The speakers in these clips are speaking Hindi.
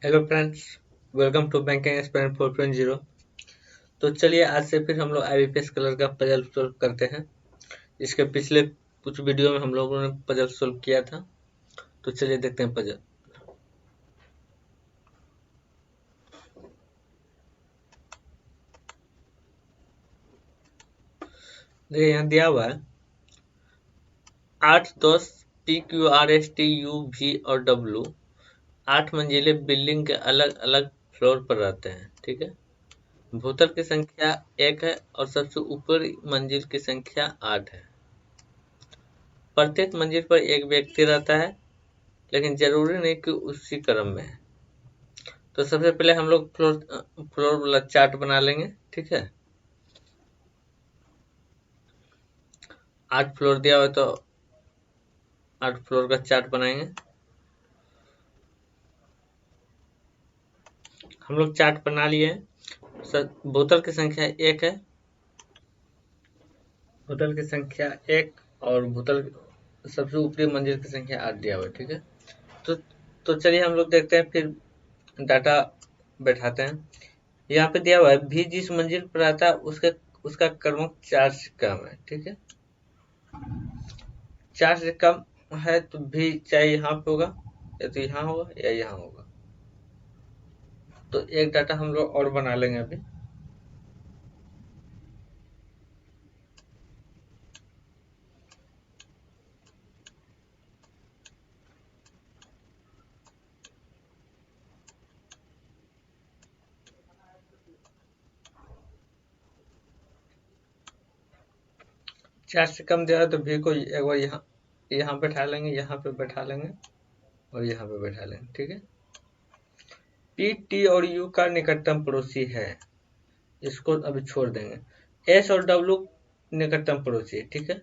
Hello friends, welcome to banking experiment 4.0। तो चलिए आज से फिर हम लोग आईबीपीएस कलर का पजल सॉल्व करते हैं। इसके पिछले कुछ वीडियो में हम लोगों ने पजल सॉल्व किया था। तो चलिए देखते हैं पजल। देखिए यहाँ दिया हुआ है 8 10 P Q R S T U V और डब्ल्यू 8 मंजिले बिल्डिंग के अलग अलग फ्लोर पर रहते हैं। ठीक है, भूतल की संख्या 1 है और सबसे ऊपरी मंजिल की संख्या 8 है। प्रत्येक मंजिल पर एक व्यक्ति रहता है, लेकिन जरूरी नहीं कि उसी क्रम में है। तो सबसे पहले हम लोग फ्लोर वाला चार्ट बना लेंगे। ठीक है, 8 फ्लोर दिया हुआ है तो 8 फ्लोर का चार्ट बनाएंगे। हम लोग चार्ट बना लिए हैं। बोतल की संख्या 1 है, बोतल की संख्या 1 और बोतल सबसे ऊपरी मंजिल की संख्या 8 दिया हुआ है। ठीक है, तो तो चलिए हम लोग देखते हैं, फिर डाटा बैठाते हैं। यहाँ पे दिया हुआ है भी जिस मंजिल पर आता है उसका क्रमांक 4 से कम है। ठीक है, 4 से कम है तो भी चाहे यहाँ पे होगा या तो यहाँ होगा या यहाँ होगा। तो एक डाटा हम लोग और बना लेंगे अभी। चार से कम दिया है तो भी को एक बार यहाँ यहाँ बैठा लेंगे, यहाँ पे बैठा लेंगे और यहाँ पे बैठा लेंगे। ठीक है, पी टी और यू का निकटतम पड़ोसी है, इसको अभी छोड़ देंगे। एस और डब्ल्यू निकटतम पड़ोसी है। ठीक है,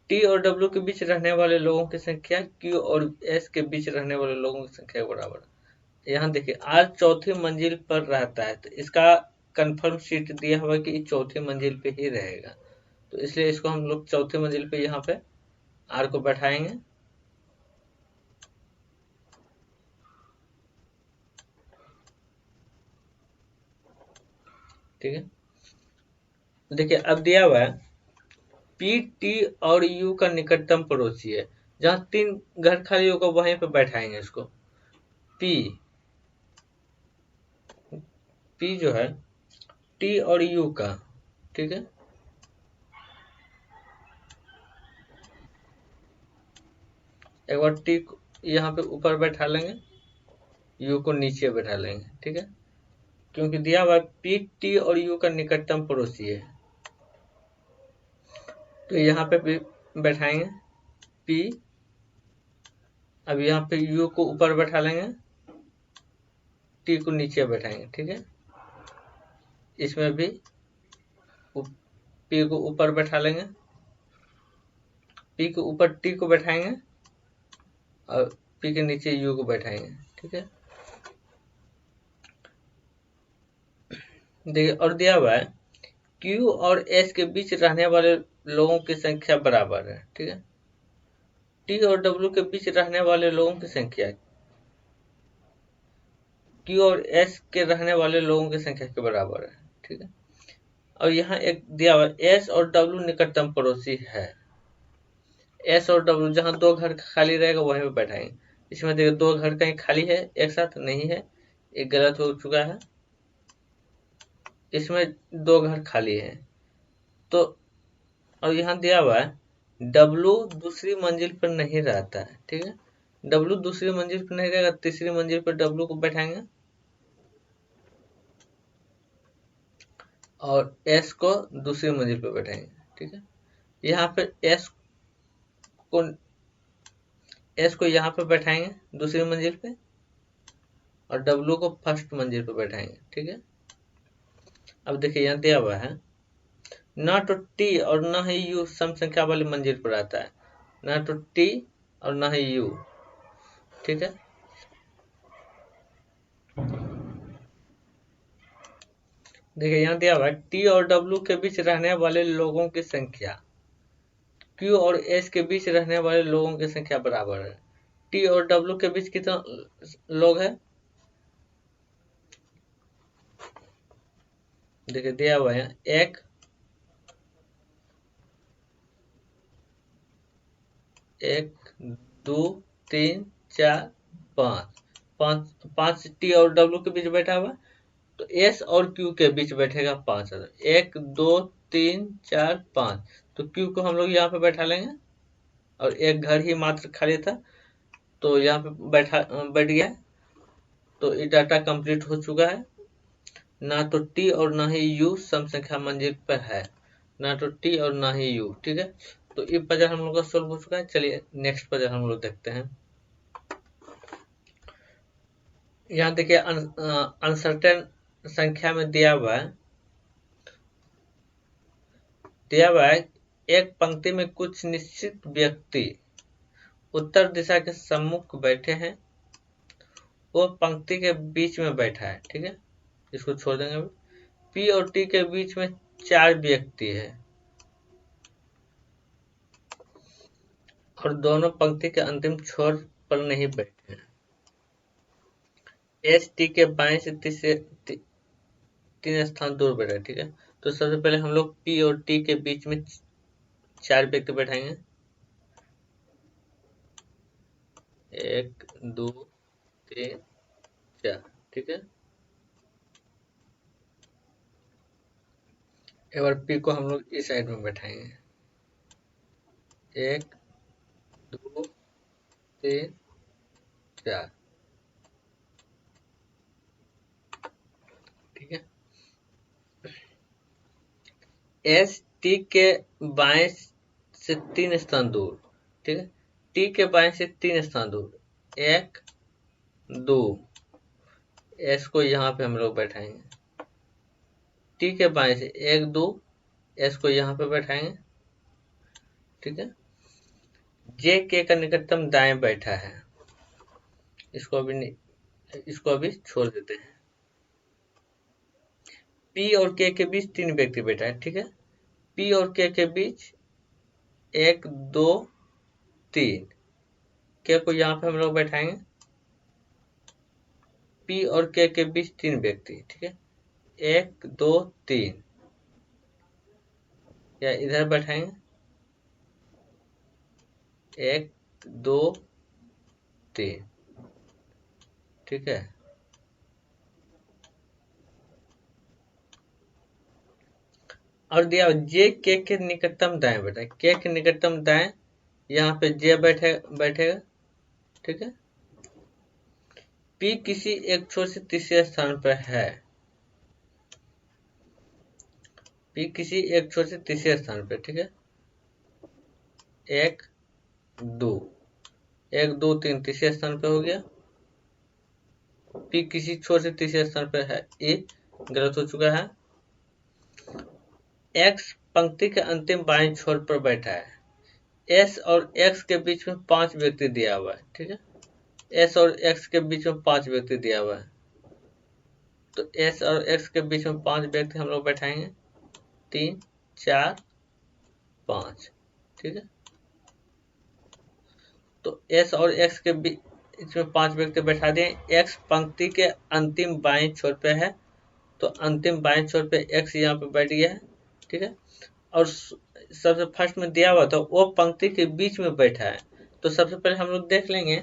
टी और डब्ल्यू के बीच रहने वाले लोगों की संख्या क्यू और एस के बीच रहने वाले लोगों की संख्या के बराबर है। यहाँ देखिए आर चौथी मंजिल पर रहता है, तो इसका कंफर्म शीट दिया हुआ है कि चौथी मंजिल पे ही रहेगा। तो इसलिए इसको हम लोग चौथी मंजिल पे यहाँ पे आर को बैठाएंगे। ठीक है, देखिए अब दिया हुआ है पी टी और यू का निकटतम पड़ोसी है। जहाँ 3 घर खाली होगा वहीं पे बैठाएंगे इसको। पी पी जो है टी और यू का। ठीक है, एक बार टी को यहाँ पे ऊपर बैठा लेंगे, यू को नीचे बैठा लेंगे। ठीक है, क्योंकि दिया हुआ है पी टी और यू का निकटतम पड़ोसी है, तो यहाँ पे भी बैठाएंगे पी। अब यहाँ पे यू को ऊपर बैठा लेंगे, टी को नीचे बैठाएंगे। ठीक है, इसमें भी पी को ऊपर बैठा लेंगे, पी के ऊपर टी को बैठाएंगे और पी के नीचे यू को बैठाएंगे। ठीक है, देखिए और दिया हुआ है क्यू और एस के बीच रहने वाले लोगों की संख्या बराबर है। ठीक है, टी और डब्ल्यू के बीच रहने वाले लोगों की संख्या क्यू और एस के रहने वाले लोगों की संख्या के बराबर है। ठीक है, और यहाँ एक दिया हुआ है एस और डब्ल्यू निकटतम पड़ोसी है। एस और डब्ल्यू जहाँ 2 घर खाली रहेगा वहीं पे बैठाएंगे। इसमें देखिए 2 घर कहीं खाली है, एक साथ नहीं है, एक गलत हो चुका है। इसमें 2 घर खाली है। तो और यहाँ दिया हुआ है डब्ल्यू दूसरी मंजिल पर नहीं रहता है। ठीक है, डब्ल्यू दूसरी मंजिल पर नहीं रहेगा, तीसरी मंजिल पर डब्ल्यू को बैठाएंगे और एस को दूसरी मंजिल पर बैठाएंगे। ठीक है, यहाँ पे को एस को यहाँ पे बैठाएंगे दूसरी मंजिल पे और डब्ल्यू को फर्स्ट मंजिल पे बैठाएंगे। ठीक है, अब देखिए यहाँ दिया हुआ है ना तो टी और ना ही यू सम संख्या वाली मंजिल पर आता है, ना तो टी और ना ही यू। ठीक है, देखिए यहाँ दिया हुआ है टी और डब्ल्यू के बीच रहने वाले लोगों की संख्या क्यू और एस के बीच रहने वाले लोगों की संख्या बराबर है। टी और डब्ल्यू के बीच कितना लोग है, देखिए दिया हुआ है 1 2 3 4 5 5 टी और डब्ल्यू के बीच बैठा हुआ, तो एस और क्यू के बीच बैठेगा 5। 1 2 3 4 5, तो क्यू को हम लोग यहाँ पे बैठा लेंगे और एक घर ही मात्र खाली था तो यहाँ पे बैठ गया है। तो ये डाटा कंप्लीट हो चुका है। ना तो टी और ना ही यू सम संख्या मंजिल पर है, ना तो टी और ना ही यू। ठीक है, तो ये पजल हम लोग का सोल्व हो चुका है। चलिए नेक्स्ट पजल हम लोग देखते हैं। यहाँ देखिए अनसर्टेन संख्या में दिया हुआ है एक पंक्ति में कुछ निश्चित व्यक्ति उत्तर दिशा के सम्मुख बैठे हैं, वो पंक्ति के बीच में बैठा है। ठीक है, इसको छोड़ देंगे। अभी पी और टी के बीच में 4 व्यक्ति है और दोनों पंक्ति के अंतिम छोर पर नहीं बैठे हैं। एच टी के बाएं से 3 स्थान दूर बैठा है। ठीक है, तो सबसे पहले हम लोग पी और टी के बीच में 4 व्यक्ति बैठाएंगे। 1 2 3 4। ठीक है, एक बार पी को हम लोग इस साइड में बैठाएंगे। 1 2 3 4। ठीक है, एस टी के बाएं से 3 स्थान दूर। ठीक है, टी के बाएं से 3 स्थान दूर, 1 2। एस को यहाँ पे हम लोग बैठाएंगे। टी के बाएं से 1 2, एस को यहाँ पे बैठाएंगे। ठीक है, जे के का निकटतम दाएं बैठा है, इसको अभी छोड़ देते हैं। पी और के के बीच 3 व्यक्ति बैठा है। ठीक है, पी और के के बीच 1 2 3, के को यहाँ पे हम लोग बैठाएंगे। पी और के के बीच 3 व्यक्ति। ठीक है, 1 2 3, या इधर बैठाएंगे। 1 2 3। ठीक है, और दिया जे के निकटतम दाएं बैठा है। के निकटतम दाएं, यहाँ पे जे बैठेगा। ठीक है, पी किसी एक छोर से तीसरे स्थान पर है। पी किसी एक छोर से तीसरे स्थान पर। ठीक है, 1 2 1 2 3 तीसरे स्थान पर हो गया। पी किसी छोर से तीसरे स्थान पर है, ये गलत हो चुका है। एक्स पंक्ति के अंतिम बाएं छोर पर बैठा है। एस और एक्स के बीच में 5 व्यक्ति दिया हुआ है। ठीक है, एस और एक्स के बीच में 5 व्यक्ति दिया हुआ है, तो एस और एक्स के बीच में 5 व्यक्ति हम लोग बैठाएंगे। 3 4 5। ठीक है, तो एस और एक्स के बीच में 5 व्यक्ति बैठा दिए। एक्स पंक्ति के अंतिम बाएं छोर पे है, तो अंतिम बाएं छोर पे एक्स यहाँ पे बैठ गया है। ठीक है, और सबसे फर्स्ट में दिया हुआ था वो पंक्ति के बीच में बैठा है, तो सबसे पहले हम लोग देख लेंगे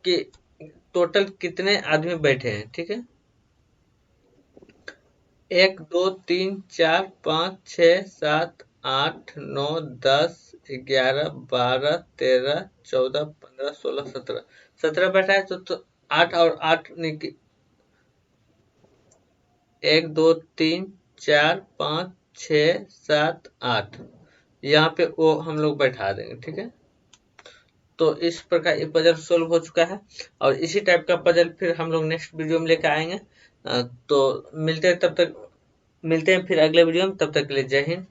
कि टोटल कितने आदमी बैठे हैं। ठीक है, 1 2 3 4 5 6 7 8 9 10 11 12 13 14 15 16 17 बैठा है, तो 8 और 8 1 2 3 4 5 6 7 8, यहाँ पे वो हम लोग बैठा देंगे। ठीक है, तो इस प्रकार ये पजल सोल्व हो चुका है, और इसी टाइप का पजल फिर हम लोग नेक्स्ट वीडियो में लेकर आएंगे। तो मिलते हैं फिर अगले वीडियो में। तब तक के लिए जय हिंद।